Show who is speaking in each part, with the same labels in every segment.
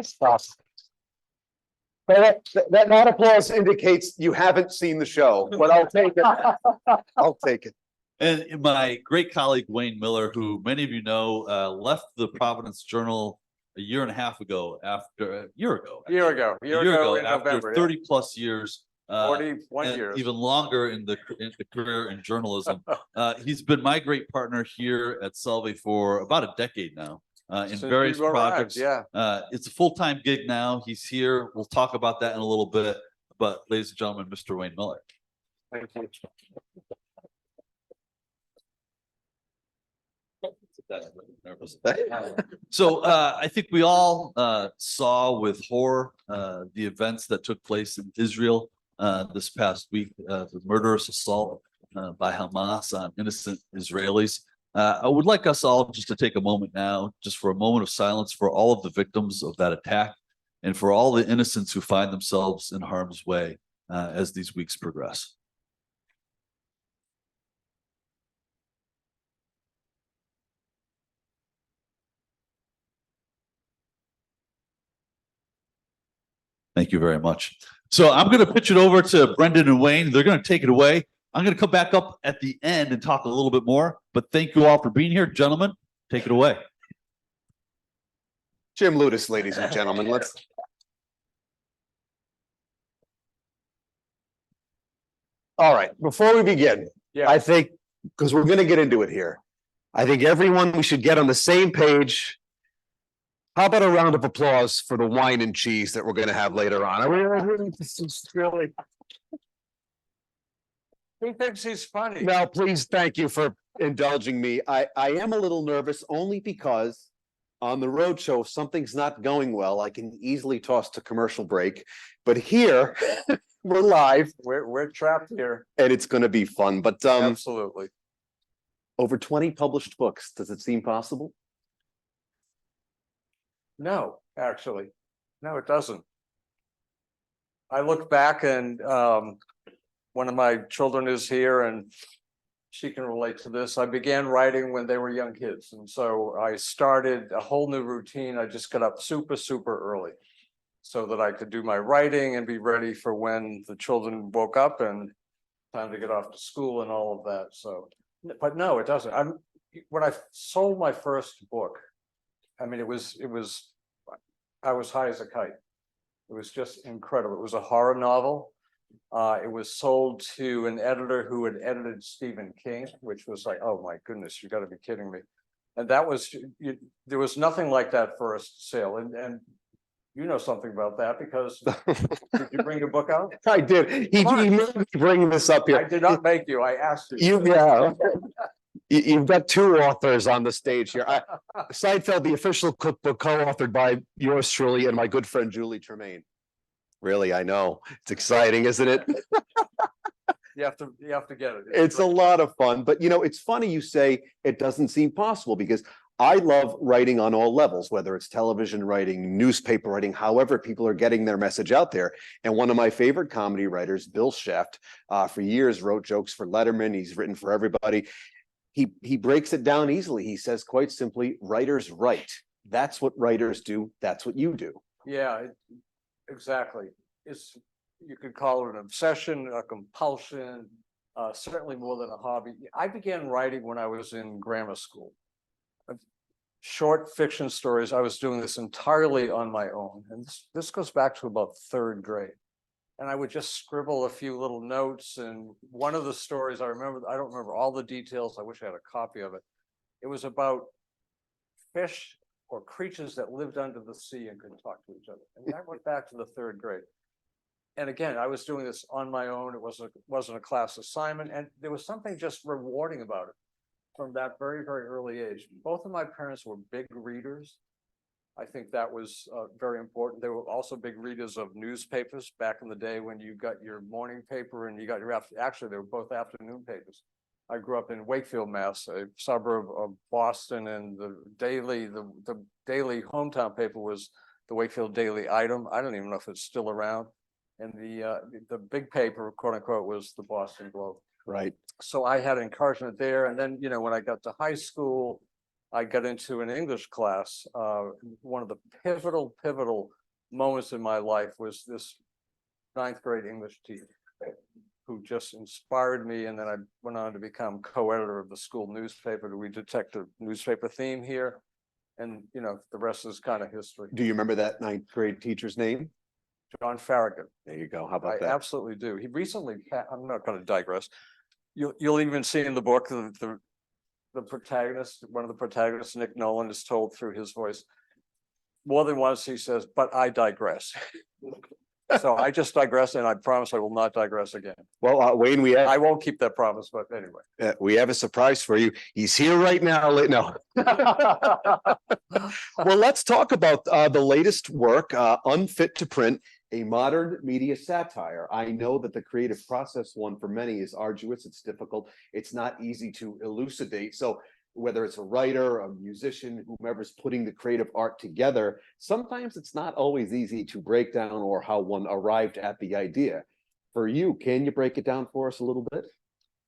Speaker 1: Stop. That applause indicates you haven't seen the show, but I'll take it. I'll take it.
Speaker 2: And my great colleague, Wayne Miller, who many of you know, left the Providence Journal a year and a half ago, after a year ago,
Speaker 3: A year ago in
Speaker 2: after
Speaker 3: November,
Speaker 2: 30 plus years,
Speaker 3: 41
Speaker 2: and
Speaker 3: years.
Speaker 2: even longer in the career in journalism. He's been my great partner here at Salve for about a decade now. In
Speaker 3: Since
Speaker 2: various
Speaker 3: we've arrived,
Speaker 2: projects.
Speaker 3: yeah.
Speaker 2: It's a full-time gig now. He's here. We'll talk about that in a little bit. But ladies and gentlemen, Mr. Wayne Miller.
Speaker 3: Thank you.
Speaker 2: So I think we all saw with horror the events that took place in Israel this past week, the murderous assault by Hamas on innocent Israelis. I would like us all just to take a moment now, just for a moment of silence for all of the victims of that attack and for all the innocents who find themselves in harm's way as these weeks progress. Thank you very much. So I'm going to pitch it over to Brendan and Wayne. They're going to take it away. I'm going to come back up at the end and talk a little bit more, but thank you all for being here. Gentlemen, take it away.
Speaker 1: Jim Ludis, ladies and gentlemen, let's. All right, before we begin,
Speaker 3: Yeah.
Speaker 1: I think, because we're going to get into it here, I think everyone, we should get on the same page. How about a round of applause for the wine and cheese that we're going to have later on? This is really.
Speaker 3: He thinks he's funny.
Speaker 1: Now, please, thank you for indulging me. I am a little nervous only because on the road show, if something's not going well, I can easily toss to commercial break. But here, we're live
Speaker 3: We're trapped here.
Speaker 1: and it's going to be fun. But
Speaker 3: Absolutely.
Speaker 1: over 20 published books. Does it seem possible?
Speaker 3: No, actually, no, it doesn't. I look back and one of my children is here and she can relate to this. I began writing when they were young kids. And so I started a whole new routine. I just got up super, super early so that I could do my writing and be ready for when the children woke up and time to get off to school and all of that. So, but no, it doesn't. When I sold my first book, I mean, I was high as a kite. It was just incredible. It was a horror novel. It was sold to an editor who had edited Stephen King, which was like, oh my goodness, you got to be kidding me. And that was, there was nothing like that first sale. And you know something about that because did you bring your book out?
Speaker 1: I did. He made me bring this up here.
Speaker 3: I did not make you. I asked you.
Speaker 1: Yeah. You've got two authors on the stage here. Seinfeld, the official cookbook, co-authored by yours truly and my good friend Julie Tremaine. Really, I know. It's exciting, isn't it?
Speaker 3: You have to get it.
Speaker 1: It's a lot of fun. But you know, it's funny you say it doesn't seem possible because I love writing on all levels, whether it's television writing, newspaper writing, however people are getting their message out there. And one of my favorite comedy writers, Bill Shaft, for years wrote jokes for Letterman. He's written for everybody. He breaks it down easily. He says quite simply, writers write. That's what writers do. That's what you do.
Speaker 3: Yeah, exactly. You could call it an obsession, a compulsion, certainly more than a hobby. I began writing when I was in grammar school. Short fiction stories. I was doing this entirely on my own. And this goes back to about third grade. And I would just scribble a few little notes. And one of the stories I remember, I don't remember all the details. I wish I had a copy of it. It was about fish or creatures that lived under the sea and could talk to each other. And that went back to the third grade. And again, I was doing this on my own. It wasn't a class assignment. And there was something just rewarding about it from that very, very early age. Both of my parents were big readers. I think that was very important. They were also big readers of newspapers back in the day when you got your morning paper and you got your actually they were both afternoon papers. I grew up in Wakefield, Mass, a suburb of Boston, and the daily hometown paper was the Wakefield Daily Item. I don't even know if it's still around. And the big paper, quote unquote, was the Boston Globe.
Speaker 1: Right.
Speaker 3: So I had encouragement there. And then, you know, when I got to high school, I got into an English class. One of the pivotal moments in my life was this ninth grade English teacher who just inspired me. And then I went on to become co-editor of the school newspaper. We detect a newspaper theme here. And, you know, the rest is kind of history.
Speaker 1: Do you remember that ninth grade teacher's name?
Speaker 3: John Farragut.
Speaker 1: There you go. How
Speaker 3: I
Speaker 1: about that?
Speaker 3: absolutely do. He recently, I'm not going to digress. You'll even see in the book, the protagonist, one of the protagonists, Nick Nolan, is told through his voice. More than once he says, "But I digress." So I just digress, and I promise I will not digress again.
Speaker 1: Well, Wayne,
Speaker 3: I won't keep that promise, but anyway.
Speaker 1: we have a surprise for you. He's here right now. No. Well, let's talk about the latest work, Unfit to Print, a modern media satire. I know that the creative process one for many is arduous. It's difficult. It's not easy to elucidate. So whether it's a writer, a musician, whomever's putting the creative art together, sometimes it's not always easy to break down or how one arrived at the idea. For you, can you break it down for us a little bit?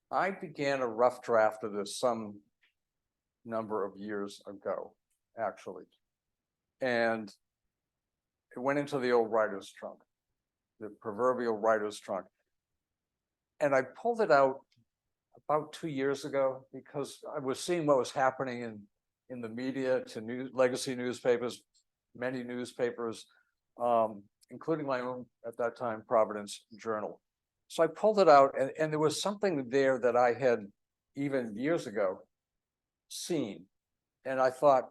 Speaker 3: I began a rough draft of this some number of years ago, actually. And it went into the old writer's trunk, the proverbial writer's trunk. And I pulled it out about 2 years ago because I was seeing what was happening in the media, to legacy newspapers, many newspapers, including my own at that time, Providence Journal. So I pulled it out, and there was something there that I had even years ago seen. And I thought,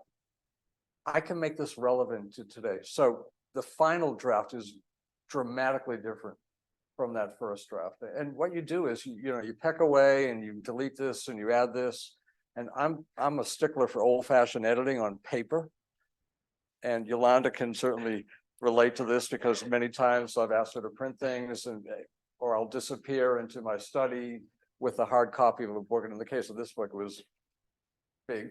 Speaker 3: I can make this relevant to today. So the final draft is dramatically different from that first draft. And what you do is, you peck away and you delete this and you add this. And I'm a stickler for old-fashioned editing on paper. And Yolanda can certainly relate to this because many times I've asked her to print things or I'll disappear into my study with a hard copy of a book. And in the case of this book, it was big,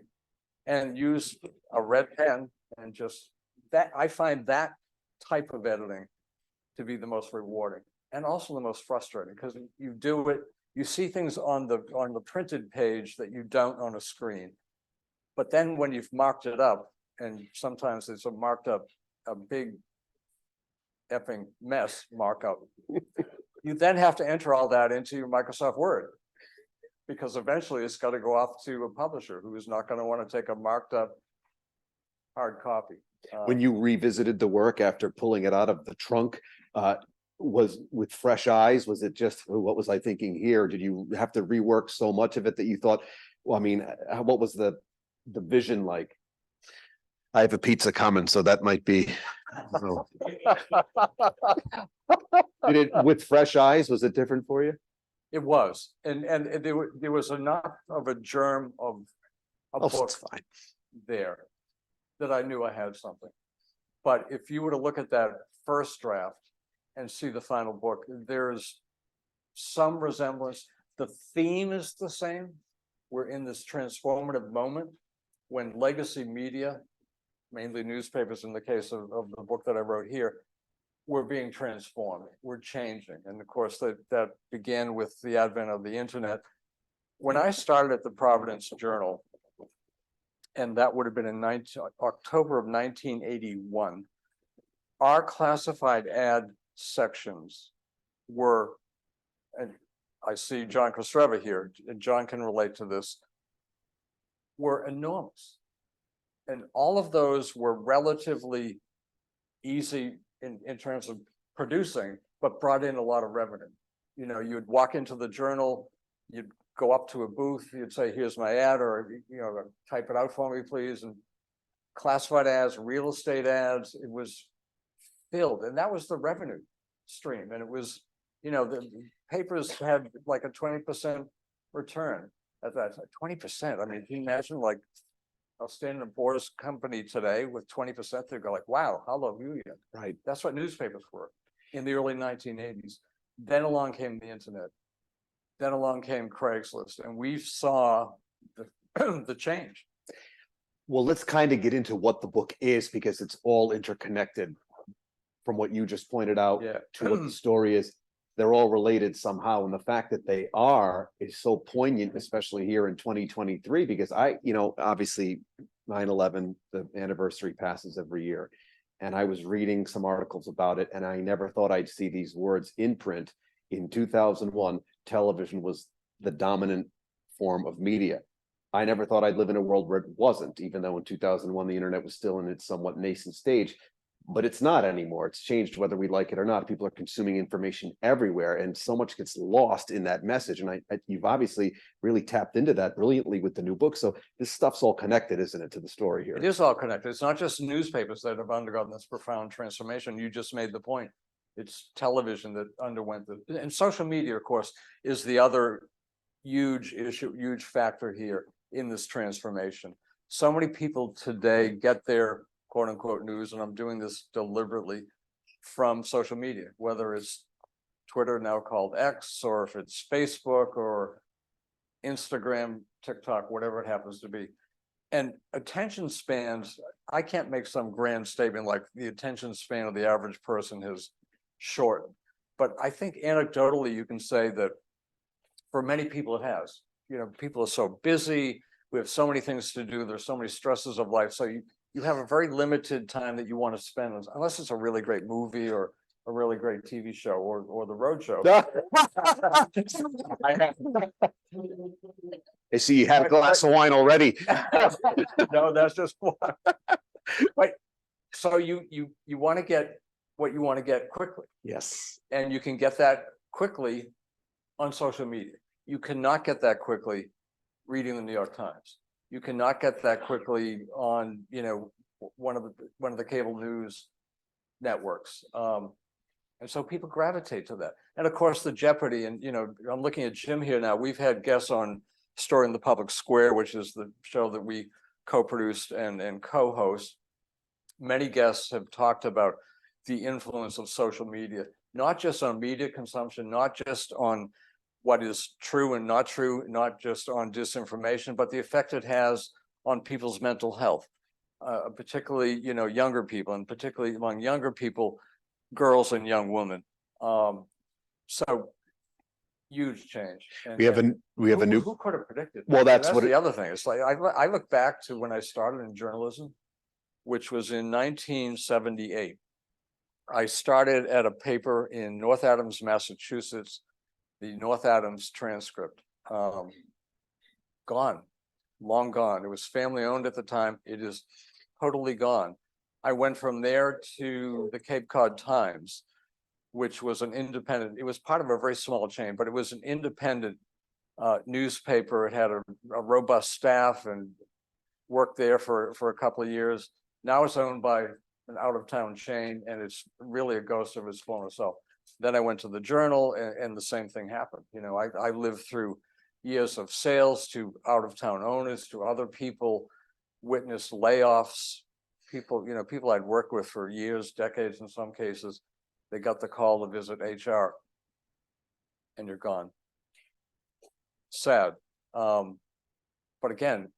Speaker 3: and use a red pen and just that. I find that type of editing to be the most rewarding and also the most frustrating, because you do it, you see things on the printed page that you don't on a screen. But then when you've marked it up, and sometimes it's marked up a big effing mess markup, you then have to enter all that into your Microsoft Word, because eventually it's got to go off to a publisher who is not going to want to take a marked up hard copy.
Speaker 1: When you revisited the work after pulling it out of the trunk, was with fresh eyes? Was it just, what was I thinking here? Did you have to rework so much of it that you thought, well, I mean, what was the vision like? I have a pizza coming, so that might be. Did it, with fresh eyes, was it different for you?
Speaker 3: It was, and there was enough of a germ of a book
Speaker 1: It's fine.
Speaker 3: there that I knew I had something. But if you were to look at that first draft and see the final book, there's some resemblance. The theme is the same. We're in this transformative moment when legacy media, mainly newspapers in the case of the book that I wrote here, we're being transformed, we're changing. And of course, that began with the advent of the internet. When I started at the Providence Journal, and that would have been in October of 1981, our classified ad sections were, and I see John Kostreva here, and John can relate to this, were enormous. And all of those were relatively easy in terms of producing, but brought in a lot of revenue. You know, you'd walk into the Journal, you'd go up to a booth, you'd say, here's my ad, or, you know, type it out for me, please. And classified ads, real estate ads, it was filled. And that was the revenue stream. And it was, you know, the papers had like a 20% return at that time. 20%. I mean, can you imagine, like, I'll stand in a Boris company today with 20%, they go like, wow, hallelujah.
Speaker 1: Right.
Speaker 3: That's what newspapers were in the early 1980s. Then along came the internet. Then along came Craigslist, and we saw the change.
Speaker 1: Well, let's kind of get into what the book is, because it's all interconnected from what you just pointed out to what the story is. They're all related somehow. And the fact that they are is so poignant, especially here in 2023, because I, you know, obviously 9/11, the anniversary passes every year. And I was reading some articles about it, and I never thought I'd see these words in print. In 2001, television was the dominant form of media. I never thought I'd live in a world where it wasn't, even though in 2001, the internet was still in its somewhat nascent stage. But it's not anymore. It's changed whether we like it or not. People are consuming information everywhere, and so much gets lost in that message. And you've obviously really tapped into that brilliantly with the new book. So this stuff's all connected, isn't it, to the story here?
Speaker 3: It is all connected. It's not just newspapers that have undergone this profound transformation. You just made the point. It's television that underwent the, and social media, of course, is the other huge issue, huge factor here in this transformation. So many people today get their quote unquote news, and I'm doing this deliberately, from social media, whether it's Twitter, now called X, or if it's Facebook or Instagram, TikTok, whatever it happens to be. And attention spans, I can't make some grand statement like the attention span of the average person has shortened. But I think anecdotally, you can say that for many people it has. You know, people are so busy, we have so many things to do, there's so many stresses of life. So you have a very limited time that you want to spend, unless it's a really great movie or a really great TV show or the road show.
Speaker 1: I see you have a glass of wine already.
Speaker 3: No, that's just one. But so you want to get what you want to get quickly.
Speaker 1: Yes.
Speaker 3: And you can get that quickly on social media. You cannot get that quickly reading the New York Times. You cannot get that quickly on, you know, one of the cable news networks. And so people gravitate to that. And of course, the Jeopardy, and, you know, I'm looking at Jim here now. We've had guests on Story in the Public Square, which is the show that we co-produced and co-host. Many guests have talked about the influence of social media, not just on media consumption, not just on what is true and not true, not just on disinformation, but the effect it has on people's mental health, particularly, you know, younger people, and particularly among younger people, girls and young women. So huge change. And,
Speaker 1: We have a new.
Speaker 3: Who could have predicted?
Speaker 1: Well, that's
Speaker 3: And
Speaker 1: what
Speaker 3: the other thing. It's like I look back to when I started in journalism, which was in 1978. I started at a paper in North Adams, Massachusetts, the North Adams Transcript. Gone, long gone. It was family owned at the time. It is totally gone. I went from there to the Cape Cod Times, which was an independent, it was part of a very small chain, but it was an independent newspaper. It had a robust staff and worked there for a couple of years. Now it's owned by an out-of-town chain, and it's really a ghost of its former self. Then I went to the Journal, and the same thing happened. You know, I lived through years of sales to out-of-town owners, to other people, witnessed layoffs, people, you know, people I'd worked with for years, decades in some cases. They got the call to visit HR, and you're gone. Sad. But again,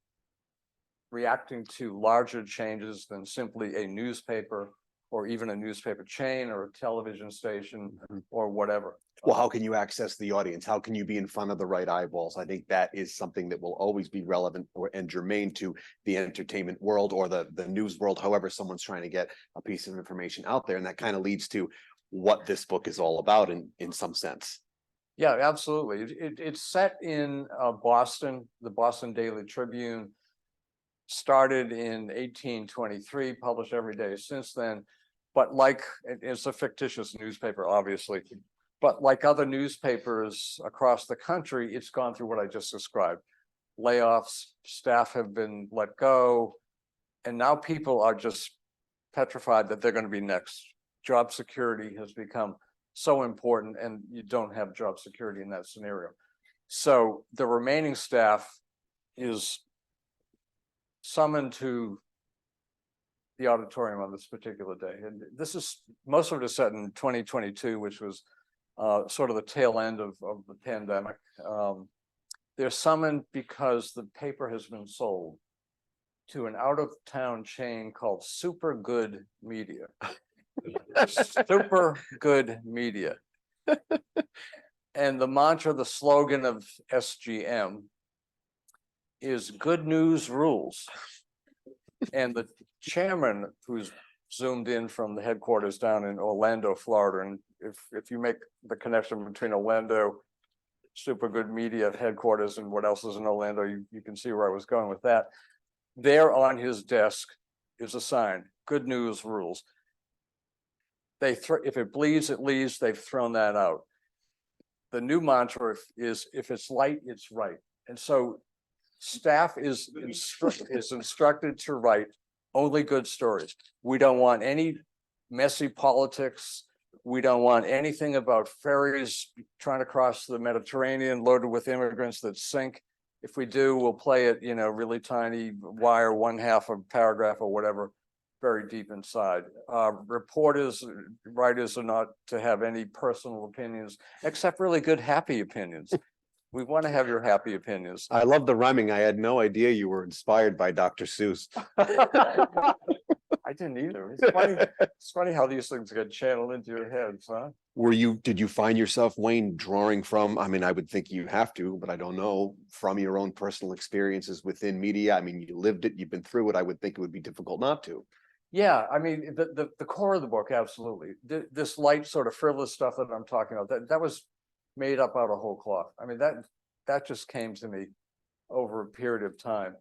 Speaker 3: reacting to larger changes than simply a newspaper or even a newspaper chain or a television station or whatever.
Speaker 1: Well, how can you access the audience? How can you be in front of the right eyeballs? I think that is something that will always be relevant and germane to the entertainment world or the news world, however someone's trying to get a piece of information out there. And that kind of leads to what this book is all about in some sense.
Speaker 3: Yeah, absolutely. It's set in Boston. The Boston Daily Tribune started in 1823, published every day since then. But like, it's a fictitious newspaper, obviously, but like other newspapers across the country, it's gone through what I just described. Layoffs, staff have been let go, and now people are just petrified that they're going to be next. Job security has become so important, and you don't have job security in that scenario. So the remaining staff is summoned to the auditorium on this particular day. And this is, most of it is set in 2022, which was sort of the tail end of the pandemic. They're summoned because the paper has been sold to an out-of-town chain called Super Good Media. Super Good Media. And the mantra, the slogan of SGM is good news rules. And the chairman, who's zoomed in from the headquarters down in Orlando, Florida, and if you make the connection between Orlando, super good media headquarters, and what else is in Orlando, you can see where I was going with that. There on his desk is a sign, good news rules. If it bleeds, it leaves. They've thrown that out. The new mantra is if it's light, it's right. And so staff is instructed to write only good stories. We don't want any messy politics. We don't want anything about ferries trying to cross the Mediterranean loaded with immigrants that sink. If we do, we'll play it, really tiny wire, 1/2 a paragraph or whatever, very deep inside. Reporters, writers are not to have any personal opinions, except really good, happy opinions. We want to have your happy opinions.
Speaker 1: I love the rhyming. I had no idea you were inspired by Dr. Seuss.
Speaker 3: I didn't either. It's funny how these things get channeled into your heads, huh?
Speaker 1: Did you find yourself, Wayne, drawing from, I mean, I would think you have to, but I don't know, from your own personal experiences within media? I mean, you lived it, you've been through it. I would think it would be difficult not to.
Speaker 3: Yeah, I mean, the core of the book, absolutely. This light sort of frivolous stuff that I'm talking about, that was made up out of whole cloth. I mean, that just came to me over a period of time.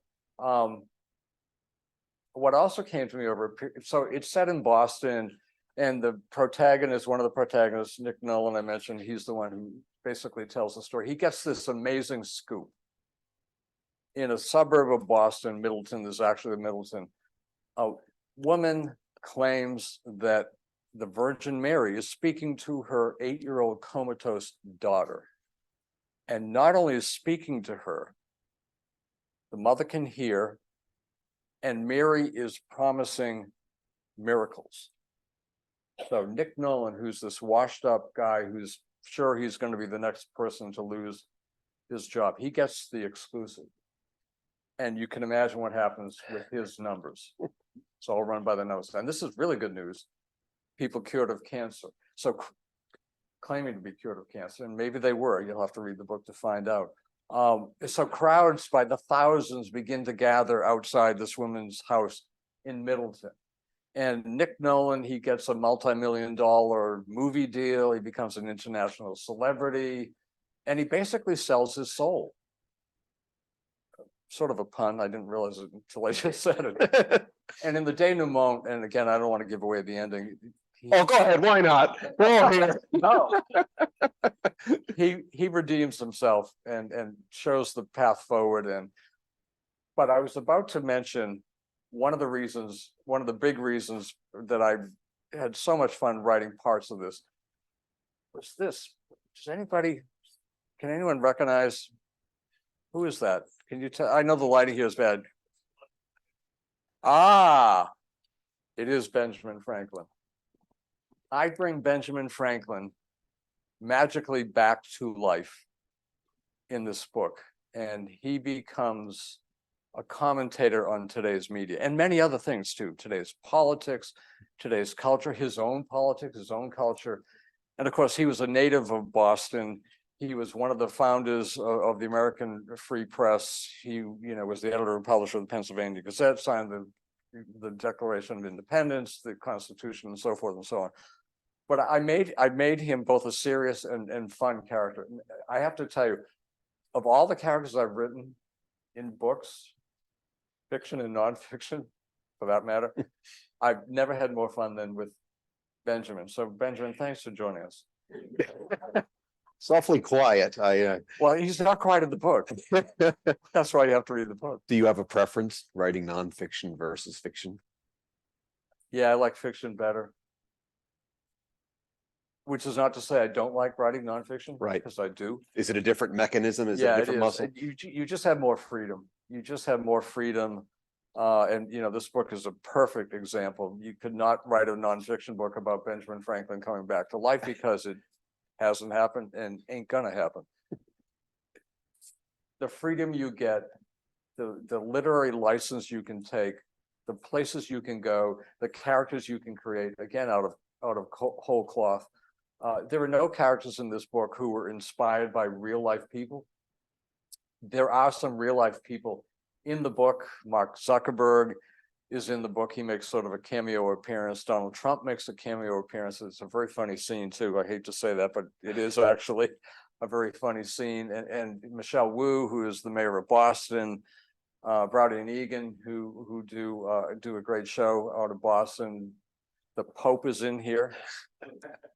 Speaker 3: What also came to me over a period, so it's set in Boston, and the protagonist, one of the protagonists, Nick Nolan, I mentioned, he's the one who basically tells the story. He gets this amazing scoop. In a suburb of Boston, Middleton, there's actually Middleton, a woman claims that the Virgin Mary is speaking to her 8-year-old comatose daughter. And not only is speaking to her, the mother can hear, and Mary is promising miracles. So Nick Nolan, who's this washed up guy who's sure he's going to be the next person to lose his job, he gets the exclusive. And you can imagine what happens with his numbers. It's all run by the nose. And this is really good news. People cured of cancer. So claiming to be cured of cancer, and maybe they were. You'll have to read the book to find out. So crowds by the thousands begin to gather outside this woman's house in Middleton. And Nick Nolan, he gets a multi-million-dollar movie deal. He becomes an international celebrity, and he basically sells his soul. Sort of a pun. I didn't realize it until I just said it. And in the denouement, and again, I don't want to give away the ending.
Speaker 1: Oh, go ahead. Why not? Go ahead.
Speaker 3: No. He redeems himself and shows the path forward. But I was about to mention one of the big reasons that I had so much fun writing parts of this was this. Can anyone recognize, who is that? Can you tell? I know the lighting here is bad. It is Benjamin Franklin. I bring Benjamin Franklin magically back to life in this book, and he becomes a commentator on today's media and many other things too, today's politics, today's culture, his own politics, his own culture. And of course, he was a native of Boston. He was one of the founders of the American Free Press. He, was the editor and publisher of the Pennsylvania Gazette, signed the Declaration of Independence, the Constitution, and so forth and so on. But I made him both a serious and fun character. I have to tell you, of all the characters I've written in books, fiction and nonfiction, for that matter, I've never had more fun than with Benjamin. So Benjamin, thanks for joining us.
Speaker 1: It's awfully quiet.
Speaker 3: Well, he's not quiet in the book. That's why you have to read the book.
Speaker 1: Do you have a preference writing nonfiction versus fiction?
Speaker 3: Yeah, I like fiction better. Which is not to say I don't like writing nonfiction,
Speaker 1: right?
Speaker 3: Because I do.
Speaker 1: Is it a different mechanism? Is it a different muscle?
Speaker 3: You just have more freedom. You just have more freedom. And this book is a perfect example. You could not write a nonfiction book about Benjamin Franklin coming back to life because it hasn't happened and ain't gonna happen. The freedom you get, the literary license you can take, the places you can go, the characters you can create, again, out of whole cloth. There are no characters in this book who were inspired by real life people. There are some real life people in the book, Mark Zuckerberg, is in the book. He makes sort of a cameo appearance. Donald Trump makes a cameo appearance. It's a very funny scene too. I hate to say that, but it is actually a very funny scene. And Michelle Wu, who is the mayor of Boston, Browdy and Egan, who do a great show out of Boston. The Pope is in here,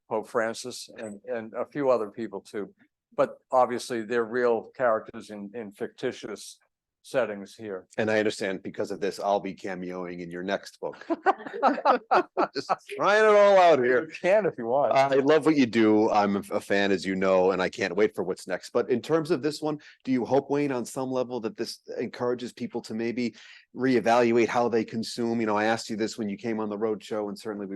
Speaker 3: Pope Francis, and a few other people too. But obviously they're real characters in fictitious settings here.
Speaker 1: And I understand because of this, I'll be cameoing in your next book. Just trying it all out here.
Speaker 3: You can if you want.
Speaker 1: I love what you do. I'm a fan, as you know, and I can't wait for what's next. But in terms of this one, do you hope, Wayne, on some level that this encourages people to maybe reevaluate how they consume? You know, I asked you this when you came on the road show, and certainly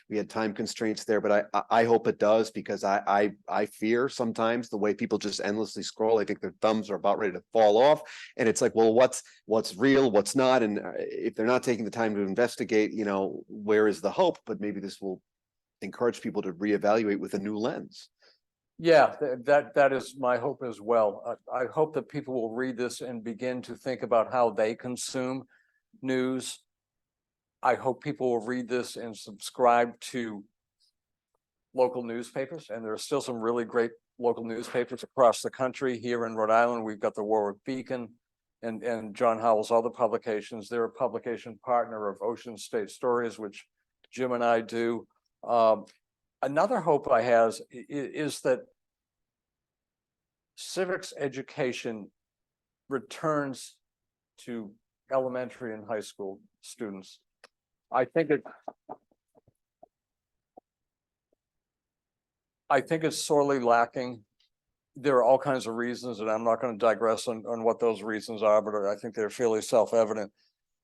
Speaker 1: we had time constraints there, but I hope it does, because I fear sometimes the way people just endlessly scroll. I think their thumbs are about ready to fall off, and it's like, well, what's real, what's not, and if they're not taking the time to investigate, you know, where is the hope? But maybe this will encourage people to reevaluate with a new lens.
Speaker 3: Yeah, that is my hope as well. I hope that people will read this and begin to think about how they consume news. I hope people will read this and subscribe to local newspapers, and there are still some really great local newspapers across the country. Here in Rhode Island, we've got the Warwick Beacon and John Howell's other publications. They're a publication partner of Ocean State Stories, which Jim and I do. Another hope I have is that civics education returns to elementary and high school students. I think it's sorely lacking. There are all kinds of reasons, and I'm not going to digress on what those reasons are, but I think they're fairly self-evident.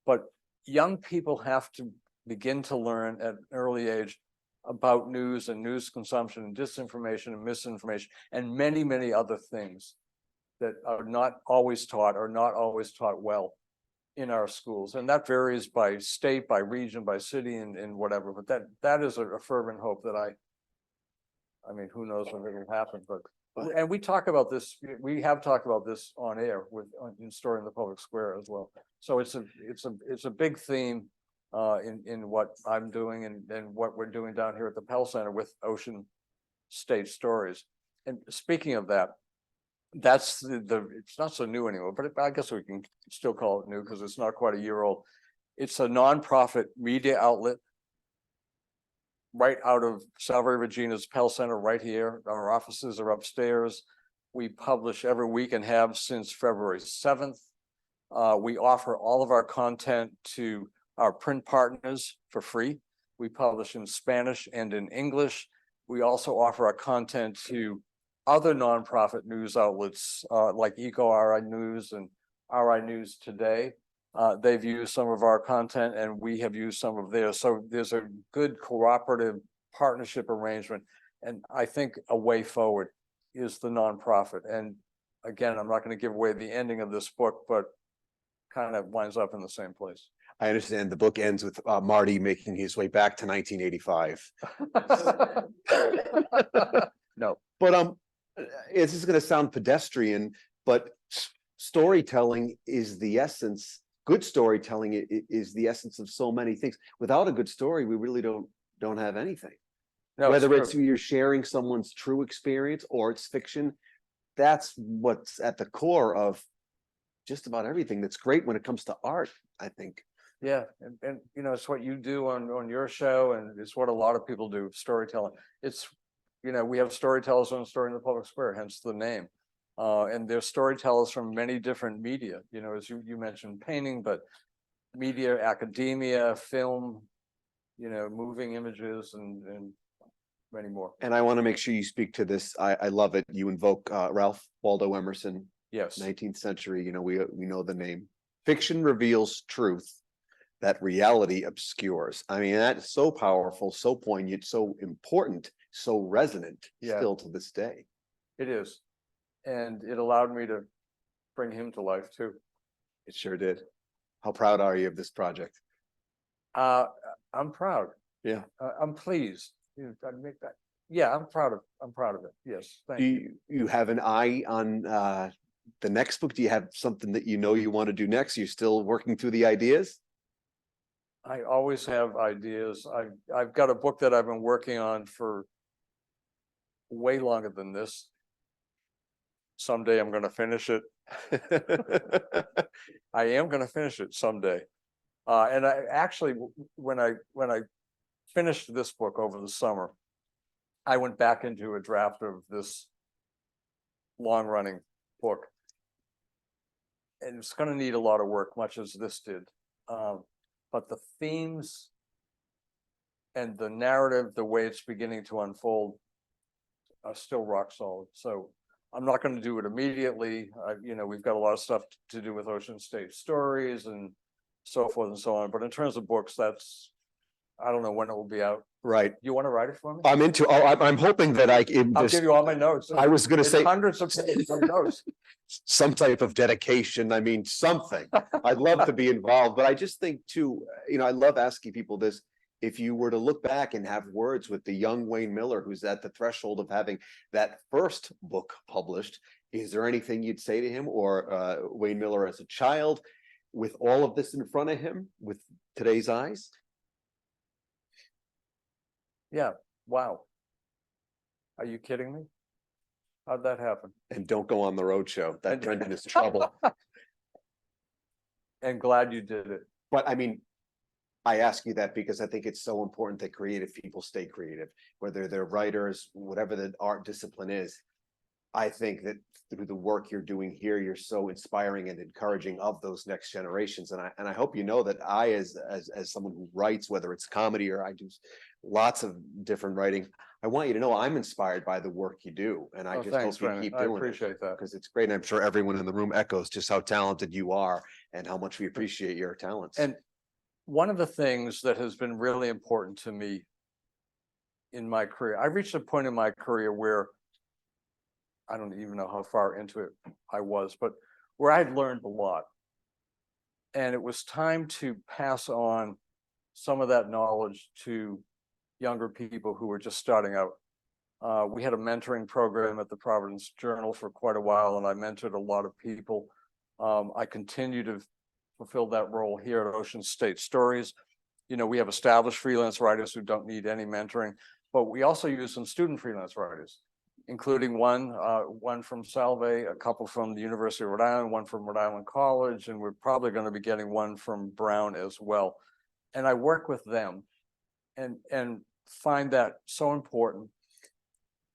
Speaker 3: But young people have to begin to learn at an early age about news and news consumption and disinformation and misinformation and many, many other things that are not always taught or not always taught well in our schools. And that varies by state, by region, by city, and whatever. But that is a fervent hope that I mean, who knows when it will happen, but and we talk about this, we have talked about this on air in Story in the Public Square as well. So it's a big theme in what I'm doing and what we're doing down here at the Pell Center with Ocean State Stories. And speaking of that, that's it's not so new anymore, but I guess we can still call it new because it's not quite a year old. It's a nonprofit media outlet right out of Salve Regina's Pell Center right here. Our offices are upstairs. We publish every week and have since February 7th. We offer all of our content to our print partners for free. We publish in Spanish and in English. We also offer our content to other nonprofit news outlets like EcoRI News and RI News Today. They've used some of our content and we have used some of theirs. So there's a good cooperative partnership arrangement. And I think a way forward is the nonprofit. And again, I'm not going to give away the ending of this book, but kind of winds up in the same place.
Speaker 1: I understand the book ends with Marty making his way back to 1985.
Speaker 3: No,
Speaker 1: But this is going to sound pedestrian, but storytelling is the essence. Good storytelling is the essence of so many things. Without a good story, we really don't have anything.
Speaker 3: no,
Speaker 1: Whether it's
Speaker 3: true.
Speaker 1: you're sharing someone's true experience or it's fiction, that's what's at the core of just about everything that's great when it comes to art, I think.
Speaker 3: Yeah, and you know, it's what you do on your show, and it's what a lot of people do, storytelling. It's, you know, we have storytellers on Story in the Public Square, hence the name. And there's storytellers from many different media, you know, as you mentioned painting, but media, academia, film, you know, moving images and many more.
Speaker 1: And I want to make sure you speak to this. I love it. You invoke Ralph Waldo Emerson,
Speaker 3: Yes.
Speaker 1: 19th century, you know, we know the name. Fiction reveals truth that reality obscures. I mean, that's so powerful, so poignant, so important, so resonant still to this day.
Speaker 3: It is. And it allowed me to bring him to life too.
Speaker 1: It sure did. How proud are you of this project?
Speaker 3: I'm proud.
Speaker 1: Yeah.
Speaker 3: I'm pleased. You know, I make that. Yeah, I'm proud of it. Yes. Thank
Speaker 1: Do
Speaker 3: you.
Speaker 1: you have an eye on the next book? Do you have something that you know you want to do next? You're still working through the ideas?
Speaker 3: I always have ideas. I've got a book that I've been working on for way longer than this. Someday I'm gonna finish it. I am gonna finish it someday. And I actually, when I finished this book over the summer, I went back into a draft of this long-running book. And it's gonna need a lot of work, much as this did. But the themes and the narrative, the way it's beginning to unfold, are still rock solid. So I'm not going to do it immediately. We've got a lot of stuff to do with Ocean State Stories and so forth and so on. But in terms of books, I don't know when it will be out.
Speaker 1: Right.
Speaker 3: You want to write it for me?
Speaker 1: I'm hoping that
Speaker 3: I'll give you all my notes.
Speaker 1: I was going to
Speaker 3: It's
Speaker 1: say
Speaker 3: hundreds of pages of notes.
Speaker 1: some type of dedication. I mean, something. I'd love to be involved, but I just think too, I love asking people this. If you were to look back and have words with the young Wayne Miller, who's at the threshold of having that first book published, is there anything you'd say to him, or Wayne Miller as a child, with all of this in front of him, with today's eyes?
Speaker 3: Yeah. Wow. Are you kidding me? How'd that happen?
Speaker 1: And don't go on the road show. That Brendan is trouble.
Speaker 3: And glad you did it.
Speaker 1: But I mean, I ask you that because I think it's so important that creative people stay creative, whether they're writers, whatever the art discipline is. I think that through the work you're doing here, you're so inspiring and encouraging of those next generations. And I hope you know that I, as someone who writes, whether it's comedy or I do lots of different writing, I want you to know I'm inspired by the work you do. And I just
Speaker 3: Thanks,
Speaker 1: hope you
Speaker 3: Brandon.
Speaker 1: keep
Speaker 3: I
Speaker 1: doing
Speaker 3: appreciate that.
Speaker 1: because it's great. And I'm sure everyone in the room echoes just how talented you are and how much we appreciate your talents.
Speaker 3: And one of the things that has been really important to me in my career, I reached a point in my career where I don't even know how far into it I was, but where I'd learned a lot. And it was time to pass on some of that knowledge to younger people who were just starting out. We had a mentoring program at the Providence Journal for quite a while, and I mentored a lot of people. I continue to fulfill that role here at Ocean State Stories. We have established freelance writers who don't need any mentoring, but we also use some student freelance writers, including one from Salve, a couple from the University of Rhode Island, one from Rhode Island College, and we're probably going to be getting one from Brown as well. And I work with them and find that so important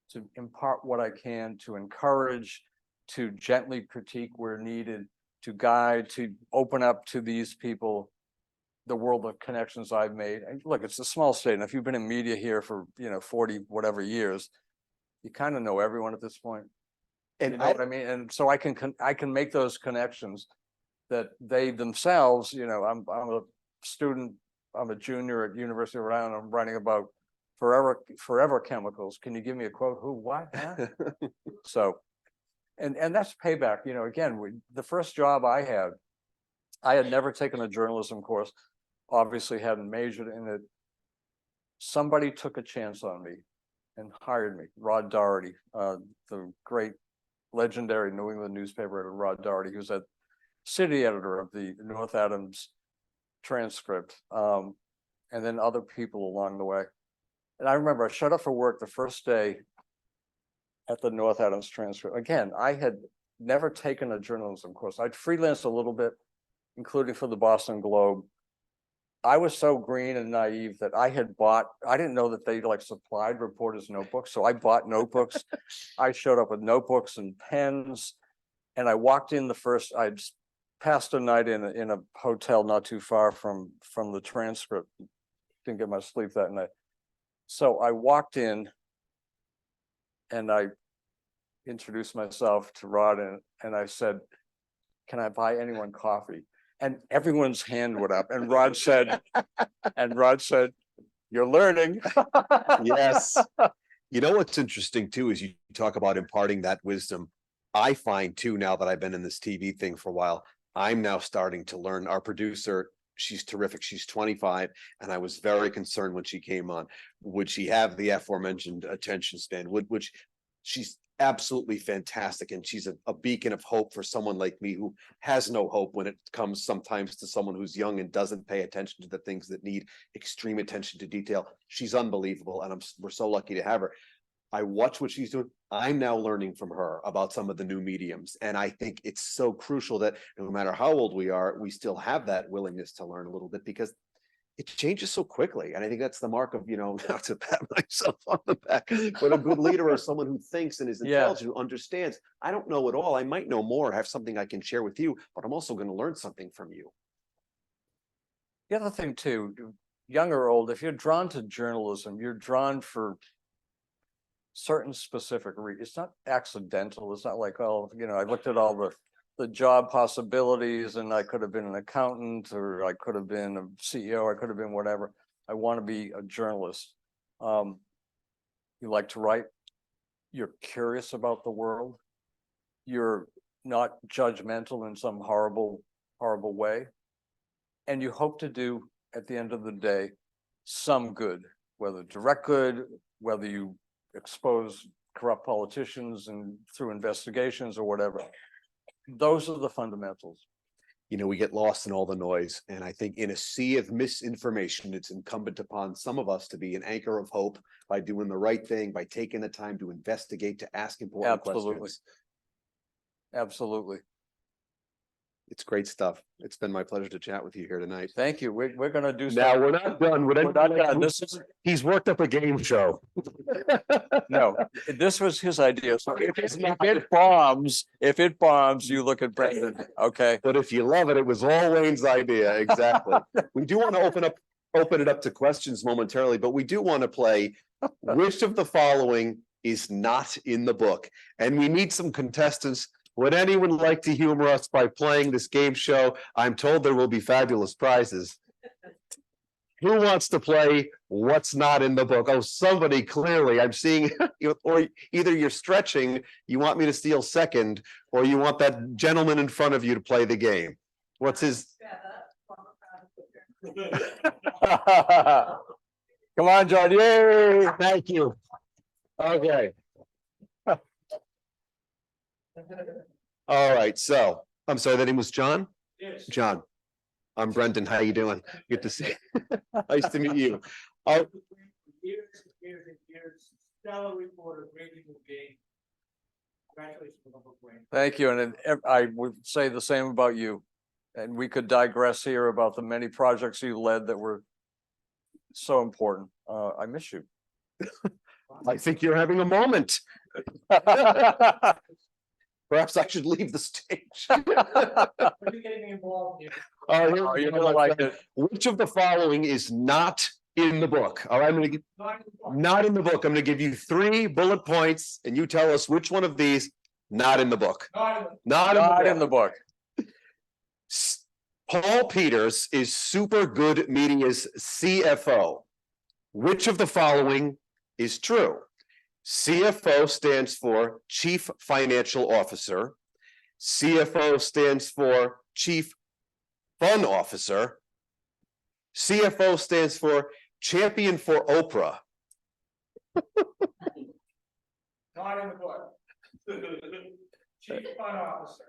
Speaker 3: to impart what I can, to encourage, to gently critique where needed, to guide, to open up to these people the world of connections I've made. And look, it's a small state, and if you've been in media here for 40 whatever years, you kind of know everyone at this point. And you know what I mean? And so I can make those connections that they themselves, I'm a student, I'm a junior at University of Rhode Island, I'm writing about forever chemicals. Can you give me a quote? Who, what? Huh? So, and that's payback. Again, the first job I had never taken a journalism course, obviously hadn't majored in it. Somebody took a chance on me and hired me, Rod Doherty, the great legendary New England newspaper editor, Rod Doherty, who's a city editor of the North Adams Transcript, and then other people along the way. And I remember I showed up for work the first day at the North Adams Transcript. Again, I had never taken a journalism course. I'd freelanced a little bit, including for the Boston Globe. I was so green and naive that I didn't know that they supplied reporters notebooks. So I bought notebooks. I showed up with notebooks and pens, and I walked in I'd passed a night in a hotel not too far from the Transcript. Didn't get much sleep that night. So I walked in and I introduced myself to Rod and I said, "Can I buy anyone coffee?" And everyone's hand went up, and Rod said, "You're learning."
Speaker 1: Yes. What's interesting too is you talk about imparting that wisdom. I find too, now that I've been in this TV thing for a while, I'm now starting to learn. Our producer, she's terrific. She's 25, and I was very concerned when she came on. Would she have the aforementioned attention span? Which she's absolutely fantastic. And she's a beacon of hope for someone like me who has no hope when it comes sometimes to someone who's young and doesn't pay attention to the things that need extreme attention to detail. She's unbelievable. And we're so lucky to have her. I watch what she's doing. I'm now learning from her about some of the new mediums. And I think it's so crucial that no matter how old we are, we still have that willingness to learn a little bit, because it changes so quickly. And I think that's the mark of, not to pat myself on the back, but a good leader or someone who thinks and is intelligent, who understands. I don't know it all. I might know more, have something I can share with you, but I'm also going to learn something from you.
Speaker 3: The other thing too, young or old, if you're drawn to journalism, you're drawn for certain specific reasons. It's not accidental. It's not like, oh, I looked at all the job possibilities and I could have been an accountant, or I could have been a CEO, I could have been whatever. I want to be a journalist. You like to write, you're curious about the world, you're not judgmental in some horrible way, and you hope to do, at the end of the day, some good, whether direct good, whether you expose corrupt politicians and through investigations or whatever. Those are the fundamentals.
Speaker 1: We get lost in all the noise. And I think in a sea of misinformation, it's incumbent upon some of us to be an anchor of hope by doing the right thing, by taking the time to investigate, to ask important questions.
Speaker 3: Absolutely.
Speaker 1: It's great stuff. It's been my pleasure to chat with you here tonight.
Speaker 3: Thank you. We're going to do
Speaker 1: Now
Speaker 3: something.
Speaker 1: we're not done. We're
Speaker 3: We're not done. This is
Speaker 1: He's worked up a game show.
Speaker 3: no. This was his idea. So if it bombs, you look at Brendan. Okay.
Speaker 1: But if you love it, it was all Wayne's idea. Exactly. We do want to open it up to questions momentarily, but we do want to play which of the following is not in the book, and we need some contestants. Would anyone like to humor us by playing this game show? I'm told there will be fabulous prizes. Who wants to play what's not in the book? Oh, somebody, clearly. I'm seeing, or either you're stretching, you want me to steal second, or you want that gentleman in front of you to play the game. What's his?
Speaker 3: Come on, John. Yay!
Speaker 1: Thank you. Okay. All right, so I'm sorry, that name was John?
Speaker 4: Yes.
Speaker 1: John. I'm Brendan. How you doing? Good to see you. Nice to meet you. Oh,
Speaker 4: Years and years and years, stellar reporter, breaking the game. Congratulations on the book, Wayne.
Speaker 3: Thank you. And I would say the same about you. And we could digress here about the many projects you led that were so important. I miss you.
Speaker 1: I think you're having a moment. Perhaps I should leave the stage.
Speaker 4: Are you getting involved here?
Speaker 3: Oh, you're gonna like it.
Speaker 1: Which of the following is not in the book? All right, I'm going to not in the book. I'm going to give you 3 bullet points, and you tell us which one of these not in the book.
Speaker 3: Not in the book.
Speaker 1: Paul Peters is Super Good Media's CFO. Which of the following is true? CFO stands for Chief Financial Officer. CFO stands for Chief Fun Officer. CFO stands for Champion for Oprah.
Speaker 4: Not in the book. Chief Fun Officer.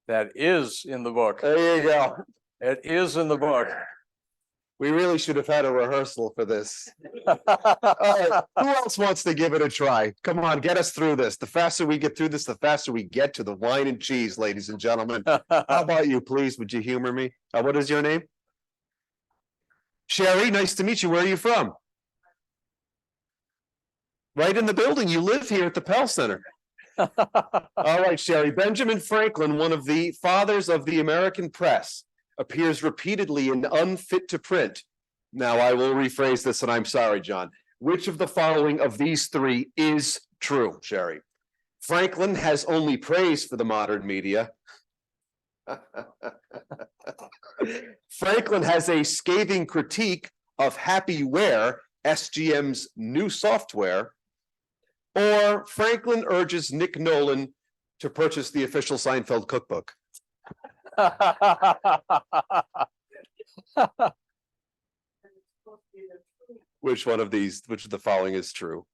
Speaker 3: That is in the book.
Speaker 1: There you go.
Speaker 3: It is in the book.
Speaker 1: We really should have had a rehearsal for this. All right, who else wants to give it a try? Come on, get us through this. The faster we get through this, the faster we get to the wine and cheese, ladies and gentlemen. How about you, please? Would you humor me? What is your name? Sherry, nice to meet you. Where are you from? Right in the building. You live here at the Pell Center. All right, Sherry. Benjamin Franklin, one of the fathers of the American press, appears repeatedly in Unfit to Print. Now, I will rephrase this, and I'm sorry, John. Which of the following of these 3 is true, Sherry? Franklin has only praise for the modern media. Franklin has a scathing critique of Happy Wear, SGM's new software. Or Franklin urges Nick Nolan to purchase the official Seinfeld cookbook. Which one of these, which of the following is true?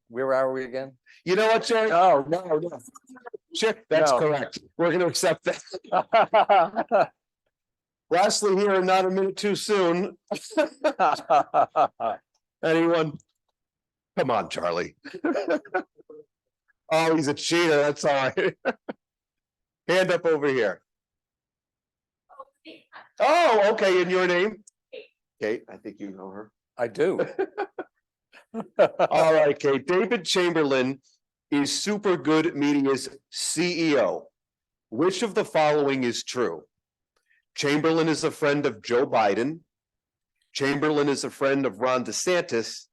Speaker 3: Where are we again?
Speaker 1: You know what, Jerry?
Speaker 3: Oh, no,
Speaker 1: Sure, that's
Speaker 3: No.
Speaker 1: correct. We're gonna accept that.
Speaker 3: no.
Speaker 1: Lastly, here, and not a minute too soon. Anyone? Come on, Charlie. Oh, he's a cheater, that's all right. Hand up over here. Oh, okay, and your name? Kate, I think you know her.
Speaker 3: I do.
Speaker 1: All right, Kate. David Chamberlain is Super Good Media's CEO. Which of the following is true? Chamberlain is a friend of Joe Biden. Chamberlain is a friend of Ron DeSantis.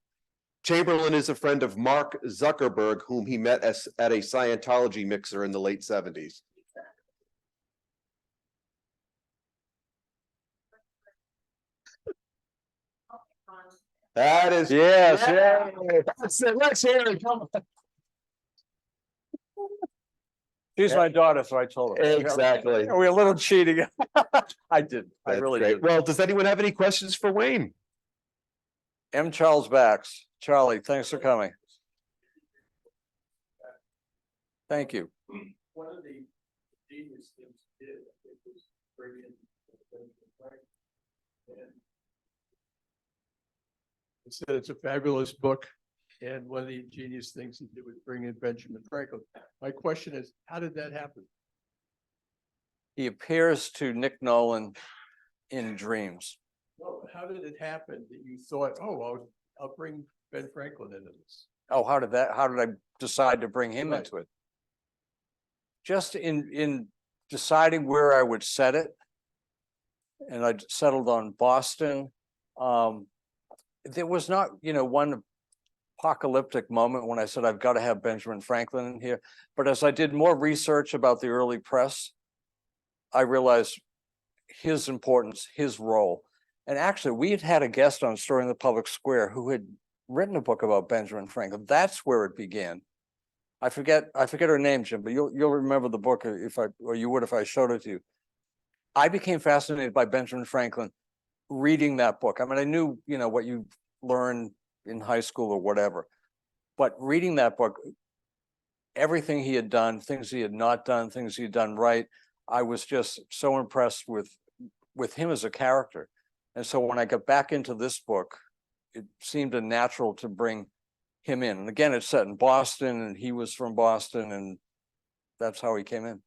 Speaker 1: Chamberlain is a friend of Mark Zuckerberg, whom he met at a Scientology mixer in the late 70s. That is.
Speaker 3: Yes,
Speaker 1: Yeah.
Speaker 3: yeah.
Speaker 1: That's it. Let's hear it. Come on.
Speaker 3: She's my daughter, so I told her.
Speaker 1: Exactly.
Speaker 3: We're a little cheating. I did. I
Speaker 1: That's
Speaker 3: really
Speaker 1: great.
Speaker 3: did.
Speaker 1: Well, does anyone have any questions for Wayne?
Speaker 3: M. Charles Bax. Charlie, thanks for coming. Thank you.
Speaker 4: One of the genius things he did, I think, was bring in. And
Speaker 5: He said it's a fabulous book, and one of the ingenious things he did was bring in Benjamin Franklin. My question is, how did that happen?
Speaker 3: He appears to Nick Nolan in dreams.
Speaker 5: No, how did it happen that you thought, oh, I'll bring Ben Franklin into this?
Speaker 3: Oh, how did I decide to bring him
Speaker 5: Right.
Speaker 3: into it? Just in deciding where I would set it. And I settled on Boston. There was not, one apocalyptic moment when I said, I've got to have Benjamin Franklin in here. But as I did more research about the early press, I realized his importance, his role. And actually, we had a guest on Story in the Public Square who had written a book about Benjamin Franklin. That's where it began. I forget her name, Jim, but you'll remember the book or you would if I showed it to you. I became fascinated by Benjamin Franklin reading that book. I mean, I knew, what you learn in high school or whatever, but reading that book, everything he had done, things he had not done, things he had done right, I was just so impressed with him as a character. And so when I got back into this book, it seemed a natural to bring him in. And again, it's set in Boston, and he was from Boston, and that's how he came in.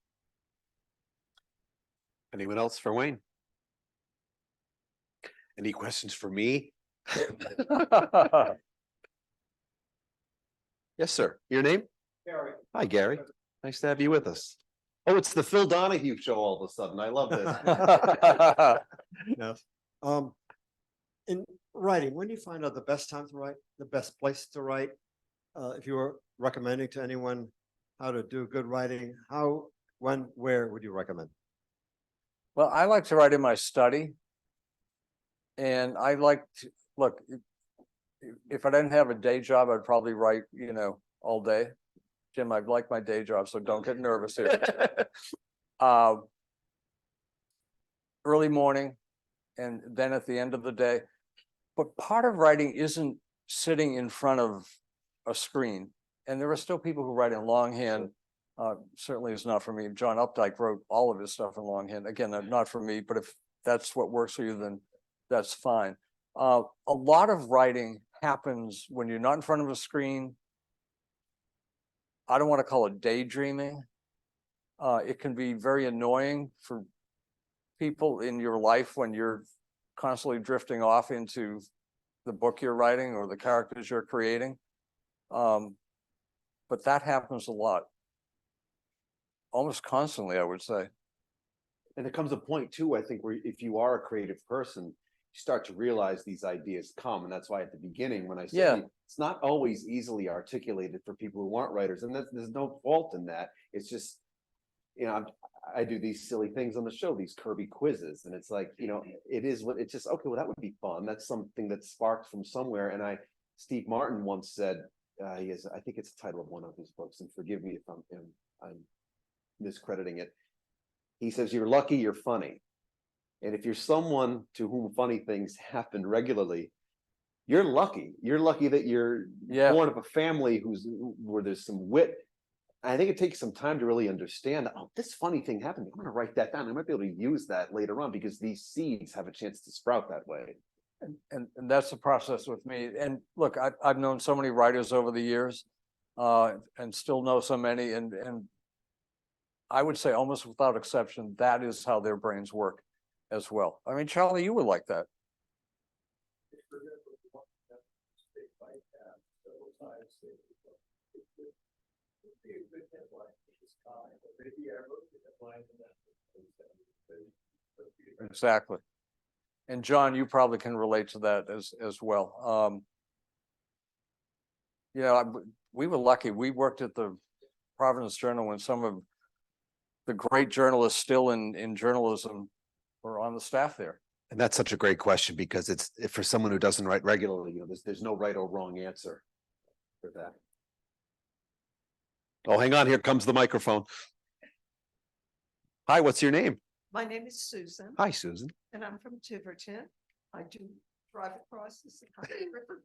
Speaker 1: Anyone else for Wayne? Any questions for me? Yes, sir. Your name?
Speaker 4: Gary,
Speaker 1: Hi, Gary. Nice to have you with us. Oh, it's the Phil Donahue show all of a sudden. I love this.
Speaker 6: Yes. In writing, when do you find out the best time to write, the best place to write? If you were recommending to anyone how to do good writing, how, when, where would you recommend?
Speaker 3: Well, I like to write in my study. And I like to, look, if I didn't have a day job, I'd probably write, all day. Jim, I like my day job, so don't get nervous here. Early morning, and then at the end of the day. But part of writing isn't sitting in front of a screen. And there are still people who write in longhand. Certainly is not for me. John Updike wrote all of his stuff in longhand. Again, not for me, but if that's what works for you, then that's fine. A lot of writing happens when you're not in front of a screen. I don't want to call it daydreaming. It can be very annoying for people in your life when you're constantly drifting off into the book you're writing or the characters you're creating. But that happens a lot. Almost constantly, I would say.
Speaker 1: And there comes a point too, I think, where if you are a creative person, you start to realize these ideas come. And that's why at the beginning, when I said it's not always easily articulated for people who aren't writers, and there's no fault in that. It's just, I do these silly things on the show, these Kirby quizzes, and it's like, it is what it's just, okay, well, that would be fun. That's something that sparked from somewhere. And Steve Martin once said, I think it's the title of one of his books, and forgive me if I'm miscrediting it. He says, you're lucky you're funny. And if you're someone to whom funny things happen regularly, you're lucky. You're lucky that you're
Speaker 3: Yeah.
Speaker 1: born of a family where there's some wit. I think it takes some time to really understand that, oh, this funny thing happened. I'm gonna write that down. I might be able to use that later on because these seeds have a chance to sprout that way.
Speaker 3: And that's the process with me. And look, I've known so many writers over the years, and still know so many, and I would say almost without exception, that is how their brains work as well. I mean, Charlie, you were like that. Exactly. And John, you probably can relate to that as well. You know, we were lucky. We worked at the Providence Journal when some of the great journalists still in journalism were on the staff there.
Speaker 1: And that's such a great question because it's for someone who doesn't write regularly, you know, there's no right or wrong answer for that. Oh, hang on, here comes the microphone. Hi, what's your name?
Speaker 7: My name is Susan,
Speaker 1: Hi, Susan.
Speaker 7: and I'm from Tiverton. I do drive across the Satire River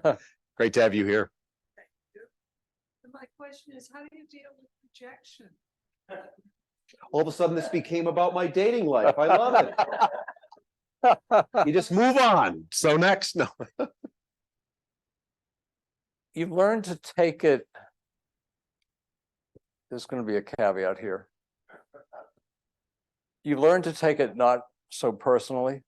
Speaker 7: Bridge.
Speaker 1: Great to have you here.
Speaker 7: And my question is, how do you deal with rejection?
Speaker 1: All of a sudden, this became about my dating life. I love it. You just move on. So next, no.
Speaker 3: You've learned to take it. There's going to be a caveat here. You learn to take it not so personally.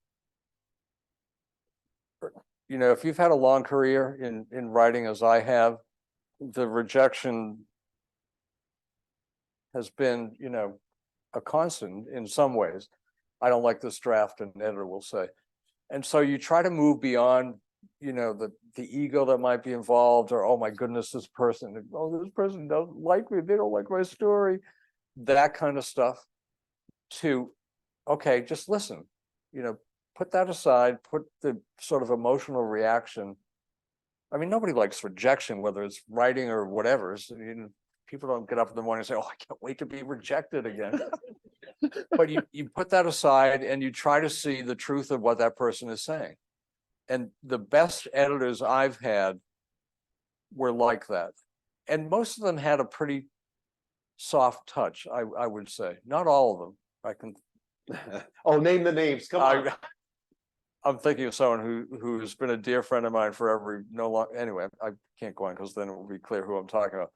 Speaker 3: You know, if you've had a long career in writing as I have, the rejection has been, you know, a constant in some ways. I don't like this draft, an editor will say. And so you try to move beyond, you know, the ego that might be involved, or, oh my goodness, this person doesn't like me, they don't like my story, that kind of stuff, to, okay, just listen, you know, put that aside, put the sort of emotional reaction. I mean, nobody likes rejection, whether it's writing or whatever. So, you know, people don't get up in the morning and say, oh, I can't wait to be rejected again. But you put that aside and you try to see the truth of what that person is saying. And the best editors I've had were like that. And most of them had a pretty soft touch, I would say. Not all of them. I can.
Speaker 1: Oh, name the names. Come on.
Speaker 3: I'm thinking of someone who's been a dear friend of mine forever. Anyway, I can't go on because then it will be clear who I'm talking about.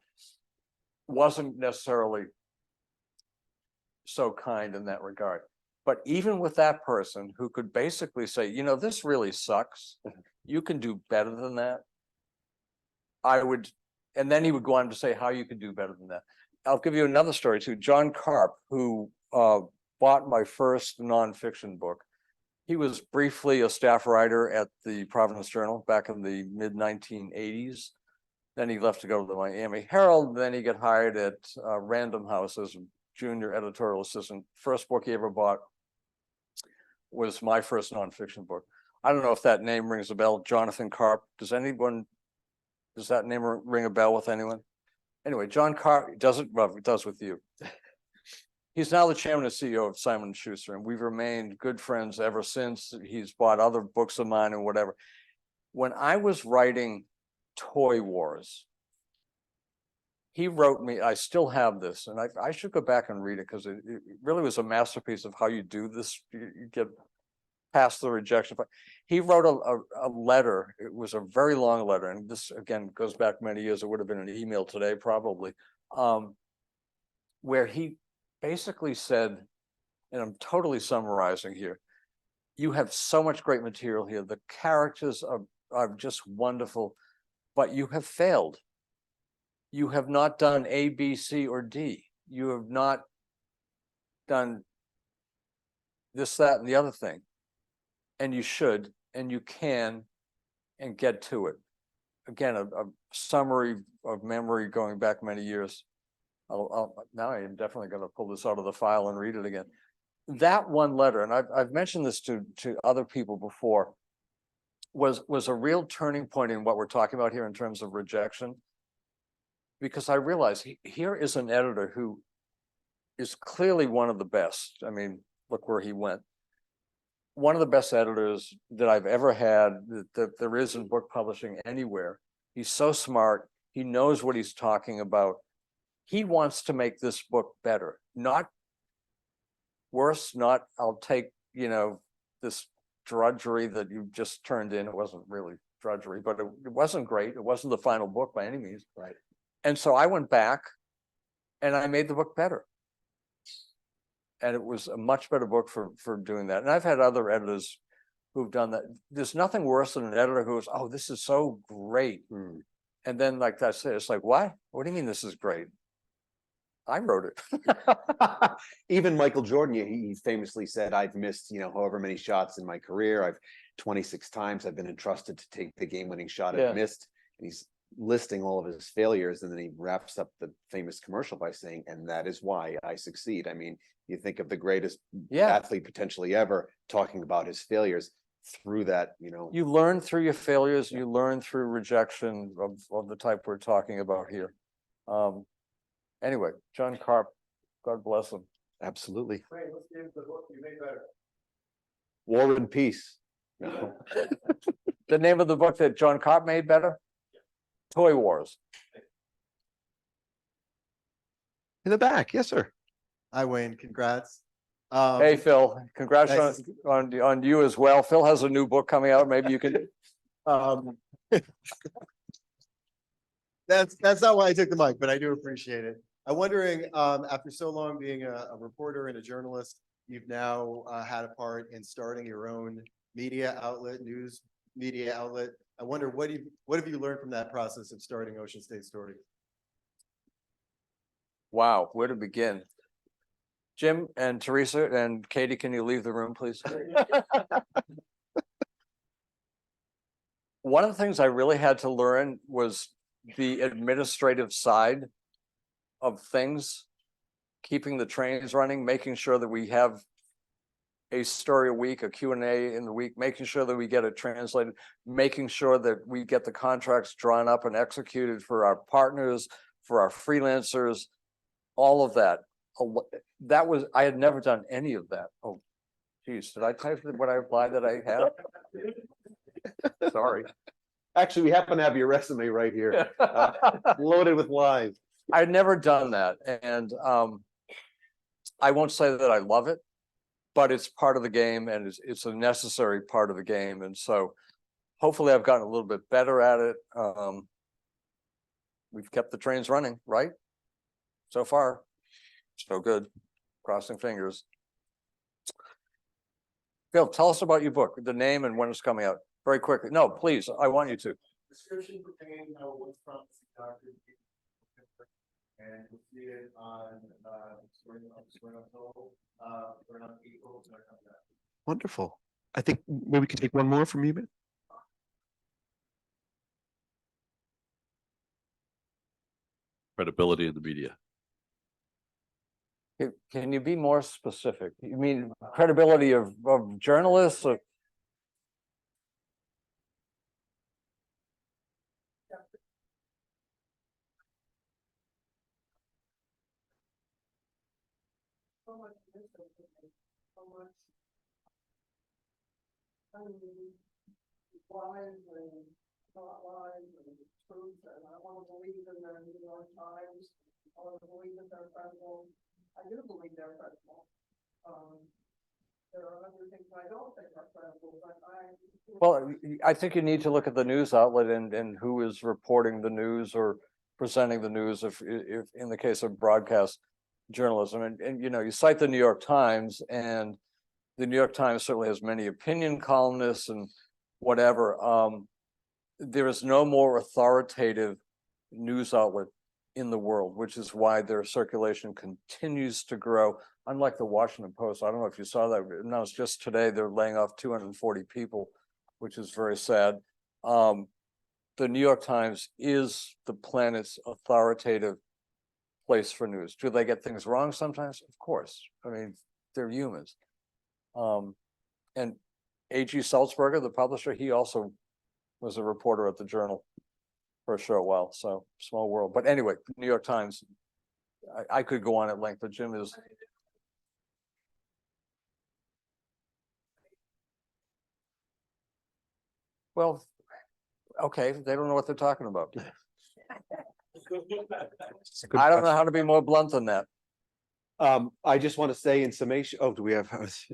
Speaker 3: Wasn't necessarily so kind in that regard. But even with that person who could basically say, you know, this really sucks, you can do better than that, I would, and then he would go on to say how you could do better than that. I'll give you another story too. John Karp, who bought my first nonfiction book. He was briefly a staff writer at the Providence Journal back in the mid-1980s. Then he left to go to the Miami Herald. Then he got hired at Random House as a junior editorial assistant. First book he ever bought was my first nonfiction book. I don't know if that name rings a bell, Jonathan Karp. Does that name ring a bell with anyone? Anyway, John Karp doesn't, well, it does with you. He's now the chairman and CEO of Simon & Schuster, and we've remained good friends ever since. He's bought other books of mine and whatever. When I was writing Toy Wars, he wrote me, I still have this, and I should go back and read it because it really was a masterpiece of how you do this. You get past the rejection. He wrote a letter. It was a very long letter, and this again goes back many years. It would have been an email today probably, where he basically said, and I'm totally summarizing here, you have so much great material here. The characters are just wonderful, but you have failed. You have not done A, B, C, or D. You have not done this, that, and the other thing. And you should, and you can, and get to it. Again, a summary of memory going back many years. Now I am definitely going to pull this out of the file and read it again. That one letter, and I've mentioned this to other people before, was a real turning point in what we're talking about here in terms of rejection. Because I realized here is an editor who is clearly one of the best. I mean, look where he went. one of the best editors that I've ever had that there is in book publishing anywhere. He's so smart. He knows what he's talking about. He wants to make this book better, not worse, not I'll take, this drudgery that you just turned in. It wasn't really drudgery, but it wasn't great. It wasn't the final book by any means.
Speaker 1: Right.
Speaker 3: And so I went back and I made the book better. And it was a much better book for doing that. And I've had other editors who've done that. There's nothing worse than an editor who goes, oh, this is so great. And then like I said, it's like, what? What do you mean this is great? I wrote it.
Speaker 1: Even Michael Jordan, he famously said, I've missed, however many shots in my career. I've 26 times I've been entrusted to take the game-winning shot
Speaker 3: Yeah.
Speaker 1: I've missed. And he's listing all of his failures. And then he wraps up the famous commercial by saying, and that is why I succeed. I mean, you think of the greatest athlete potentially ever talking about his failures through that,
Speaker 3: You learn through your failures, you learn through rejection of the type we're talking about here. Anyway, John Karp, God bless him.
Speaker 1: Absolutely.
Speaker 4: Wait, let's give the book you made better.
Speaker 1: War and Peace. No.
Speaker 3: The name of the book that John Karp made better? Toy Wars.
Speaker 1: In the back. Yes, sir.
Speaker 6: Hi, Wayne, congrats.
Speaker 3: Hey, Phil,
Speaker 6: nice
Speaker 3: congratulations on you as well. Phil has a new book coming out. Maybe you can.
Speaker 6: That's not why I took the mic, but I do appreciate it. I'm wondering, after so long being a reporter and a journalist, you've now had a part in starting your own media outlet, news media outlet. I wonder what have you learned from that process of starting Ocean State Story?
Speaker 3: Wow, where to begin? Jim and Teresa and Katie, can you leave the room, please? One of the things I really had to learn was the administrative side of things, keeping the trains running, making sure that we have a story a week, a Q&A in the week, making sure that we get it translated, making sure that we get the contracts drawn up and executed for our partners, for our freelancers, all of that. I had never done any of that. Oh, geez, did I type what I applied that I had? Sorry.
Speaker 1: Actually, we happen to have your resume right here, loaded with live.
Speaker 3: I'd never done that. And I won't say that I love it, but it's part of the game and it's a necessary part of the game. And so hopefully I've gotten a little bit better at it. We've kept the trains running, right? So far, so good. Crossing fingers. Phil, tell us about your book, the name and when it's coming out. Very quickly. No, please, I want you to.
Speaker 4: Description pertaining what's from Dr. And you'll see it on Spring Untold, Spring on April.
Speaker 1: Wonderful. I think maybe we could take one more from you, man.
Speaker 2: Credibility in the media.
Speaker 3: Can you be more specific? You mean credibility of journalists or?
Speaker 7: So much misinformation, so much. I mean, lies and not lies and truth, and I want to believe in the New York Times. I want to believe that they're credible. I do believe they're credible. There are other things I don't think are credible, but
Speaker 3: Well, I think you need to look at the news outlet and who is reporting the news or presenting the news if in the case of broadcast journalism. And you cite the New York Times, and the New York Times certainly has many opinion columnists and whatever. There is no more authoritative news outlet in the world, which is why their circulation continues to grow. Unlike the Washington Post, I don't know if you saw that, it announced just today they're laying off 240 people, which is very sad. The New York Times is the planet's authoritative place for news. Do they get things wrong sometimes? Of course. I mean, they're humans. And A.G. Salzberger, the publisher, he also was a reporter at the Journal for a short while. So small world. But anyway, New York Times, I could go on at length, but Jim is. Well, okay, they don't know what they're talking about. I don't know how to be more blunt than that.
Speaker 1: I just want to say in summation, do we have,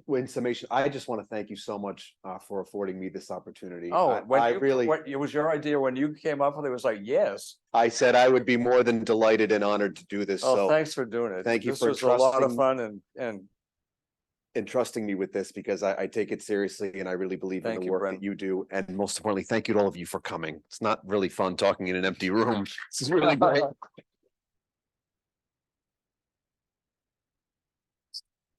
Speaker 1: in summation, I just want to thank you so much for affording me this opportunity.
Speaker 3: Oh,
Speaker 1: I really,
Speaker 3: it was your idea when you came up with it, it was like, yes.
Speaker 1: I said I would be more than delighted and honored to do this.
Speaker 3: Oh,
Speaker 1: So
Speaker 3: thanks for doing it.
Speaker 1: thank you
Speaker 3: This
Speaker 1: for
Speaker 3: was a lot of
Speaker 1: trusting-
Speaker 3: fun and
Speaker 1: entrusting me with this because I take it seriously and I really believe in
Speaker 3: Thank
Speaker 1: the
Speaker 3: you,
Speaker 1: work
Speaker 3: Brent.
Speaker 1: that you do. And most importantly, thank you to all of you for coming. It's not really fun talking in an empty room. This is really great.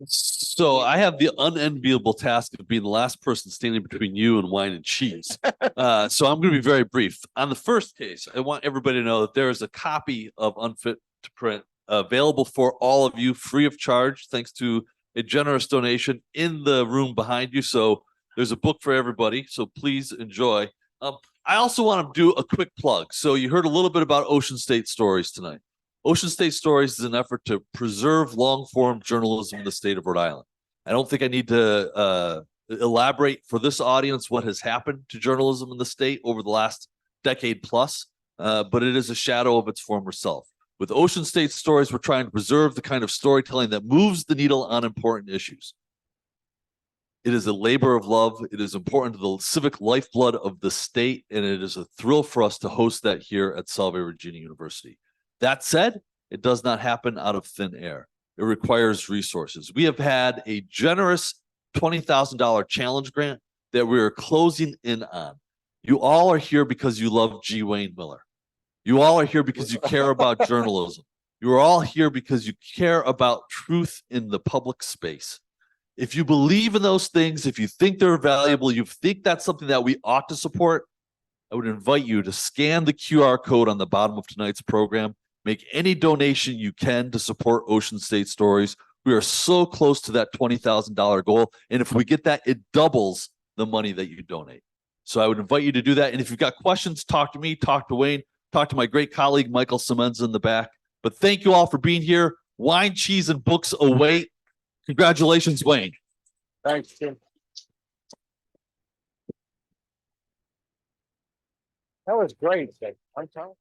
Speaker 2: So I have the unenviable task of being the last person standing between you and wine and cheese. So I'm going to be very brief. On the first case, I want everybody to know that there is a copy of Unfit to Print available for all of you free of charge, thanks to a generous donation in the room behind you. So there's a book for everybody. So please enjoy. I also want to do a quick plug. So you heard a little bit about Ocean State Stories tonight. Ocean State Stories is an effort to preserve long-form journalism in the state of Rhode Island. I don't think I need to elaborate for this audience what has happened to journalism in the state over the last decade plus, but it is a shadow of its former self. With Ocean State Stories, we're trying to preserve the kind of storytelling that moves the needle on important issues. It is a labor of love. It is important to the civic lifeblood of the state, and it is a thrill for us to host that here at Salve Regina University. That said, it does not happen out of thin air. It requires resources. We have had a generous $20,000 challenge grant that we are closing in on. You all are here because you love G. Wayne Miller. You all are here because you care about journalism. You are all here because you care about truth in the public space. If you believe in those things, if you think they're valuable, you think that's something that we ought to support, I would invite you to scan the QR code on the bottom of tonight's program. Make any donation you can to support Ocean State Stories. We are so close to that $20,000 goal. And if we get that, it doubles the money that you donate. So I would invite you to do that. And if you've got questions, talk to me, talk to Wayne, talk to my great colleague, Michael Semenza in the back. But thank you all for being here. Wine, cheese, and books await. Congratulations, Wayne.
Speaker 3: thanks, Tim. That was great. I'm telling.